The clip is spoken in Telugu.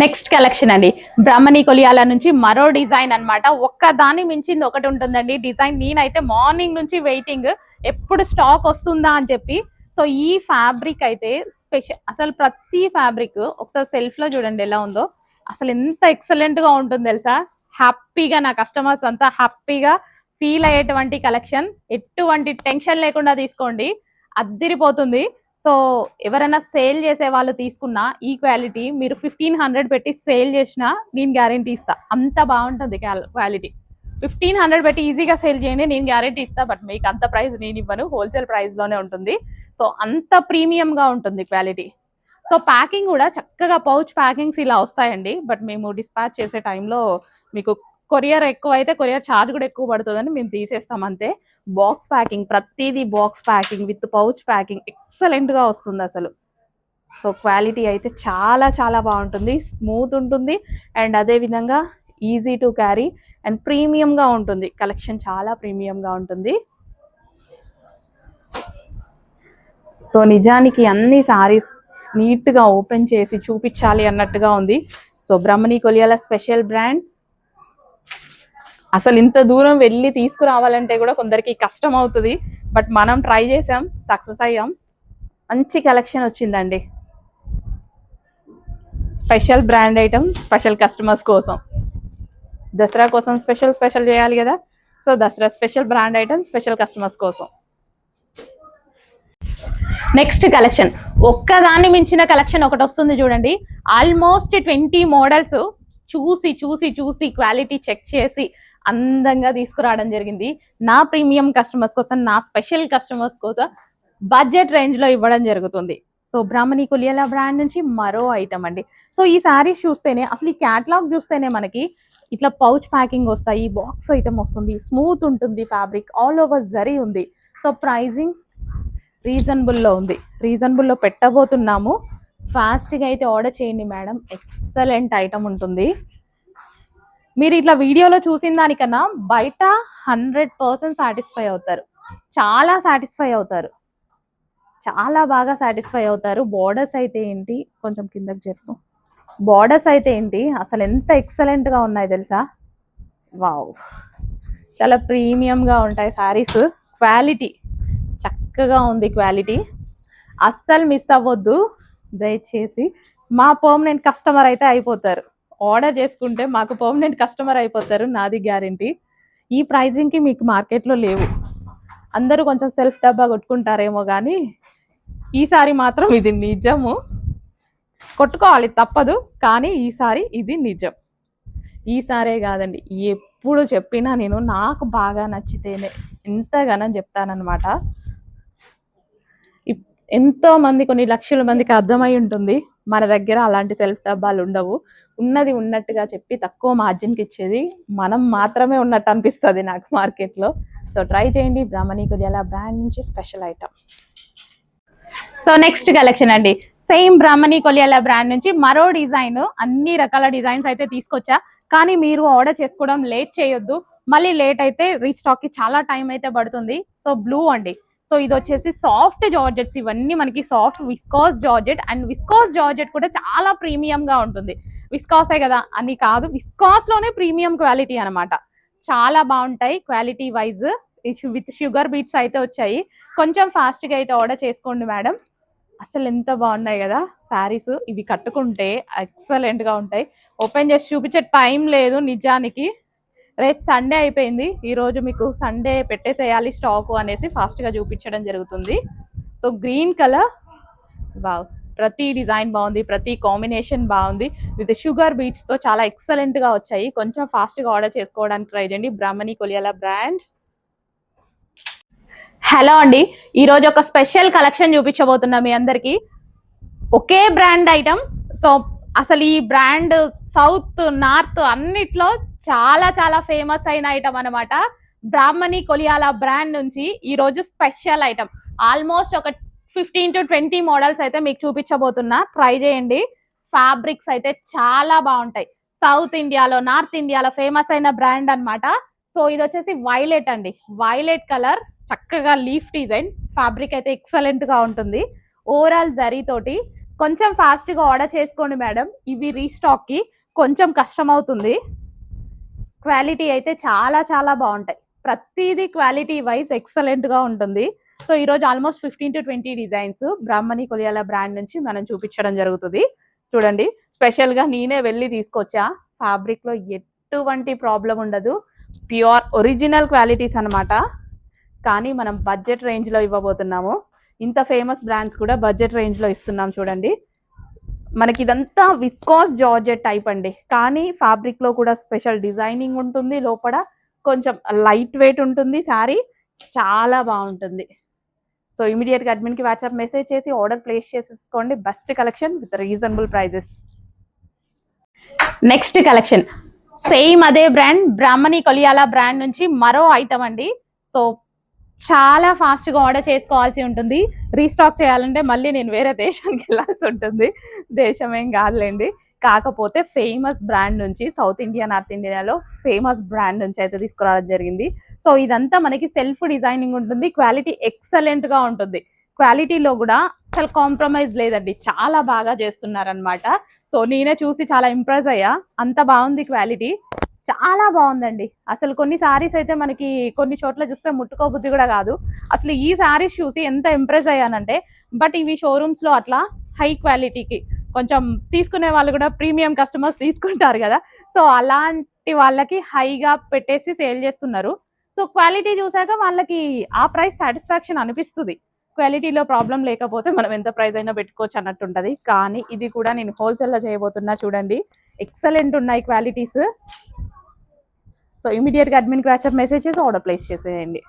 నెక్స్ట్ కలెక్షన్ అండి బ్రాహ్మణి కొలియాల నుంచి మరో డిజైన్ అన్నమాట. ఒక్క దాని మించింది ఒకటి ఉంటుందండి డిజైన్. నేనైతే మార్నింగ్ నుంచి వెయిటింగ్ ఎప్పుడు స్టాక్ వస్తుందా అని చెప్పి. సో ఈ ఫ్యాబ్రిక్ అయితే స్పెషల్, అసలు ప్రతి ఫ్యాబ్రిక్ ఒకసారి సెల్ఫ్ లో చూడండి ఎలా ఉందో. అసలు ఎంత ఎక్సలెంట్ గా ఉంటుంది తెలుసా. హ్యాపీగా నా కస్టమర్స్ అంతా హ్యాపీగా ఫీల్ అయ్యేటువంటి కలెక్షన్. ఎటువంటి టెన్షన్ లేకుండా తీసుకోండి, అద్దిరిపోతుంది. సో ఎవరైనా సేల్ చేసే వాళ్ళు తీసుకున్నా ఈ క్వాలిటీ మీరు 1500 పెట్టి సేల్ చేసినా నేను గ్యారంటీ ఇస్తా, అంత బాగుంటుంది క్వాలిటీ. 1500 పెట్టి ఈజీగా సేల్ చేయండి, నేను గ్యారంటీ ఇస్తా. బట్ మీకు అంత ప్రైస్ నేను ఇవ్వను, హోల్సేల్ ప్రైస్ లోనే ఉంటుంది. సో అంత ప్రీమియం గా ఉంటుంది క్వాలిటీ. సో ప్యాకింగ్ కూడా చక్కగా పౌచ్ ప్యాకింగ్స్ ఇలా వస్తాయండి. బట్ మేము డిస్పాచ్ చేసే టైంలో మీకు కొరియర్ ఎక్కువ అయితే కొరియర్ ఛార్జ్ కూడా ఎక్కువ పడుతుందని మేము తీసేస్తాం అంతే. బాక్స్ ప్యాకింగ్, ప్రతిదీ box packing with pouch packing excellent గా వస్తుంది అసలు. సో క్వాలిటీ అయితే చాలా చాలా బాగుంటుంది, స్మూత్ ఉంటుంది అండ్ అదే విధంగా easy to carry and premium గా ఉంటుంది. కలెక్షన్ చాలా ప్రీమియం గా ఉంటుంది. సో నిజానికి అన్ని సారీస్ నీట్ గా ఓపెన్ చేసి చూపించాలి అన్నట్టుగా ఉంది. సో బ్రాహ్మణి కొలియాల స్పెషల్ బ్రాండ్. అసలు ఇంత దూరం వెళ్ళి తీసుకురావాలంటే కూడా కొందరికి కష్టం అవుతుంది. బట్ మనం ట్రై చేసాం, సక్సెస్ అయ్యాం. మంచి కలెక్షన్ వచ్చిందండి. Special brand item special customers కోసం. దసరా కోసం స్పెషల్ చేయాలి కదా. So Dasara special brand item special customers కోసం. నెక్స్ట్ కలెక్షన్, ఒక్కదాన్ని మించిన కలెక్షన్ ఒకటి వస్తుంది చూడండి. ఆల్మోస్ట్ 20 మోడల్స్ చూసి చూసి చూసి క్వాలిటీ చెక్ చేసి అందంగా తీసుకురావడం జరిగింది. నా ప్రీమియం కస్టమర్స్ కోసం, నా స్పెషల్ కస్టమర్స్ కోసం బడ్జెట్ రేంజ్ లో ఇవ్వడం జరుగుతుంది. సో బ్రాహ్మణి కొలియాల బ్రాండ్ నుంచి మరో ఐటమ్ అండి. సో ఈ శారీస్ చూస్తేనే, అసలు ఈ క్యాటలాగ్ చూస్తేనే మనకి ఇట్లా పౌచ్ ప్యాకింగ్ వస్తాయి, బాక్స్ ఐటమ్ వస్తుంది, స్మూత్ ఉంటుంది ఫ్యాబ్రిక్, ఆల్ ఓవర్ జరీ ఉంది. సో ప్రైజింగ్ రీజనబుల్లో ఉంది, రీజనబుల్లో పెట్టబోతున్నాము. ఫాస్ట్గా అయితే ఆర్డర్ చేయండి మేడం, ఎక్సలెంట్ ఐటమ్ ఉంటుంది. మీరు ఇట్లా వీడియోలో చూసిన దానికన్నా బయట 100% సాటిస్ఫై అవుతారు, చాలా సాటిస్ఫై అవుతారు, చాలా బాగా సాటిస్ఫై అవుతారు. బార్డర్స్ అయితే ఏంటి, కొంచెం కిందకి జరుపు, బార్డర్స్ అయితే ఏంటి అసలు ఎంత ఎక్సలెంట్గా ఉన్నాయి తెలుసా. వావ్, చాలా ప్రీమియంగా ఉంటాయి శారీస్. క్వాలిటీ చక్కగా ఉంది, క్వాలిటీ అస్సలు మిస్ అవ్వద్దు దయచేసి. మా పర్మనెంట్ కస్టమర్ అయితే అయిపోతారు, ఆర్డర్ చేసుకుంటే మాకు పర్మనెంట్ కస్టమర్ అయిపోతారు, నాది గ్యారంటీ. ఈ ప్రైజింగ్కి మీకు మార్కెట్లో లేవు. అందరూ కొంచెం సెల్ఫ్ డబ్బా కొట్టుకుంటారేమో కానీ ఈసారి మాత్రం ఇది నిజము. కొట్టుకోవాలి తప్పదు, కానీ ఈసారి ఇది నిజం. ఈసారే కాదండి, ఎప్పుడు చెప్పినా నేను నాకు బాగా నచ్చితేనే ఎంతగానో చెప్తానన్నమాట. ఎంతో మంది, కొన్ని లక్షల మందికి అర్థమై ఉంటుంది మన దగ్గర అలాంటి సెల్ఫ్ డబ్బాలు ఉండవు. ఉన్నది ఉన్నట్టుగా చెప్పి తక్కువ మార్జిన్కి ఇచ్చేది మనం మాత్రమే ఉన్నట్టు అనిపిస్తుంది నాకు మార్కెట్లో. సో ట్రై చేయండి, బ్రాహ్మణి కొలియాల బ్రాండ్ నుంచి special item. So next collection అండి, సేమ్ బ్రాహ్మణి కొలియాల బ్రాండ్ నుంచి మరో డిజైన్. అన్ని రకాల డిజైన్స్ అయితే తీసుకొచ్చా, కానీ మీరు ఆర్డర్ చేసుకోవడం లేట్ చేయొద్దు. మళ్ళీ లేట్ అయితే రీస్టాక్ కి చాలా టైం అయితే పడుతుంది. సో బ్లూ అండి. సో ఇది వచ్చేసి సాఫ్ట్ జార్జెట్స్, ఇవన్నీ మనకి soft viscous georgette. And viscous georgette కూడా చాలా ప్రీమియం గా ఉంటుంది. విస్కాసే కదా అని కాదు, విస్కాస్ లోనే ప్రీమియం క్వాలిటీ అనమాట. చాలా బాగుంటాయి quality wise. With sugar beads అయితే వచ్చాయి. కొంచెం ఫాస్ట్ గా అయితే ఆర్డర్ చేసుకోండి మేడం. అసలు ఎంత బాగున్నాయి కదా శారీస్. ఇవి కట్టుకుంటే ఎక్సలెంట్ గా ఉంటాయి. ఓపెన్ చేసి చూపించే టైం లేదు నిజానికి. రేపు సండే అయిపోయింది, ఈ రోజు మీకు సండే పెట్టేసేయాలి స్టాక్ అనేసి ఫాస్ట్ గా చూపించడం జరుగుతుంది. సో గ్రీన్ కలర్, వావ్, ప్రతి డిజైన్ బాగుంది, ప్రతి కాంబినేషన్ బాగుంది. విత్ షుగర్ బీట్స్ తో చాలా ఎక్సలెంట్ గా వచ్చాయి. కొంచెం ఫాస్ట్ గా ఆర్డర్ చేసుకోవడానికి ట్రై చేయండి, బ్రాహ్మణి కొలియాల బ్రాండ్. హలో అండి, ఈరోజు ఒక స్పెషల్ కలెక్షన్ చూపించబోతున్నా మీ అందరికి. ఒకే బ్రాండ్ ఐటమ్. సో అసలు ఈ బ్రాండ్ సౌత్ నార్త్ అన్నిట్లో చాలా చాలా ఫేమస్ అయిన ఐటమ్ అనమాట. బ్రాహ్మణి కొలియాల బ్రాండ్ నుంచి ఈరోజు స్పెషల్ ఐటమ్. ఆల్మోస్ట్ ఒక 15 to 20 మోడల్స్ అయితే మీకు చూపించబోతున్నా, ట్రై చేయండి. ఫ్యాబ్రిక్స్ అయితే చాలా బాగుంటాయి. సౌత్ ఇండియాలో, నార్త్ ఇండియాలో ఫేమస్ అయిన బ్రాండ్ అనమాట. సో ఇది వచ్చేసి వైలెట్ అండి, వైలెట్ కలర్, చక్కగా లీఫ్ డిజైన్. ఫ్యాబ్రిక్ అయితే ఎక్సలెంట్ గా ఉంటుంది. ఓవరాల్ జరీ తోటి కొంచెం ఫాస్ట్గా ఆర్డర్ చేసుకోండి మేడం, ఇవి రీస్టాక్కి కొంచెం కష్టం అవుతుంది. క్వాలిటీ అయితే చాలా చాలా బాగుంటాయి, ప్రతిదీ క్వాలిటీ వైజ్ ఎక్సలెంట్గా ఉంటుంది. సో ఈరోజు almost 15 to 20 designs Brahmani Koliyala brand నుంచి మనం చూపించడం జరుగుతుంది. చూడండి, స్పెషల్గా నేనే వెళ్ళి తీసుకొచ్చా. ఫ్యాబ్రిక్లో ఎటువంటి ప్రాబ్లం ఉండదు, ప్యూర్ ఒరిజినల్ క్వాలిటీస్ అనమాట. కానీ మనం బడ్జెట్ రేంజ్లో ఇవ్వబోతున్నాము. ఇంత ఫేమస్ బ్రాండ్స్ కూడా బడ్జెట్ రేంజ్లో ఇస్తున్నాం. చూడండి, మనకి ఇదంతా విస్కాస్ జార్జెట్ టైప్ అండి, కానీ ఫ్యాబ్రిక్లో కూడా స్పెషల్ డిజైనింగ్ ఉంటుంది. లోపల కొంచెం లైట్ వెయిట్ ఉంటుంది, శారీ చాలా బాగుంటుంది. సో ఇమీడియట్గా అడ్మిన్కి వాట్సాప్ మెసేజ్ చేసి ఆర్డర్ ప్లేస్ చేసేసుకోండి. Best collection with reasonable prices. Next collection same అదే బ్రాండ్, బ్రాహ్మణి కొలియాల బ్రాండ్ నుంచి మరో ఐటమ్ అండి. సో చాలా ఫాస్ట్గా ఆర్డర్ చేసుకోవాల్సి ఉంటుంది. రీస్టాక్ చేయాలంటే మళ్ళీ నేను వేరే దేశానికి వెళ్ళాల్సి ఉంటుంది. దేశం ఏం కాదులేండి, కాకపోతే ఫేమస్ బ్రాండ్ నుంచి, సౌత్ ఇండియా నార్త్ ఇండియాలో ఫేమస్ బ్రాండ్ నుంచి అయితే తీసుకురావడం జరిగింది. సో ఇదంతా మనకి సెల్ఫ్ డిజైనింగ్ ఉంటుంది, క్వాలిటీ ఎక్సలెంట్గా ఉంటుంది. క్వాలిటీలో కూడా అసలు కాంప్రమైజ్ లేదండి, చాలా బాగా చేస్తున్నారనమాట. సో నేనే చూసి చాలా ఇంప్రెస్ అయ్యా, అంత బాగుంది క్వాలిటీ, చాలా బాగుందండి. అసలు కొన్ని శారీస్ అయితే మనకి కొన్ని చోట్ల చూస్తే ముట్టుకోబుద్ధి కూడా కాదు. అసలు ఈ శారీస్ చూసి ఎంత ఇంప్రెస్ అయ్యానంటే, బట్ ఇవి షోరూమ్స్లో అట్లా హై క్వాలిటీకి కొంచెం తీసుకునే వాళ్ళు కూడా ప్రీమియం కస్టమర్స్ తీసుకుంటారు కదా, సో అలాంటి వాళ్ళకి హైగా పెట్టేసి సేల్ చేస్తున్నారు. సో క్వాలిటీ చూసాక వాళ్ళకి ఆ ప్రైస్ సాటిస్ఫాక్షన్ అనిపిస్తుంది. క్వాలిటీలో ప్రాబ్లం లేకపోతే మనం ఎంత ప్రైస్ అయినా పెట్టుకోవచ్చు అన్నట్టు ఉంటుంది. కానీ ఇది కూడా నేను హోల్సేల్లో చేయబోతున్నా. చూడండి, ఎక్సలెంట్ ఉన్నాయి క్వాలిటీస్. సో ఇమీడియట్గా అడ్మిన్కి వాట్సాప్ మెసేజ్ చేసి ఆర్డర్ ప్లేస్ చేసేయండి.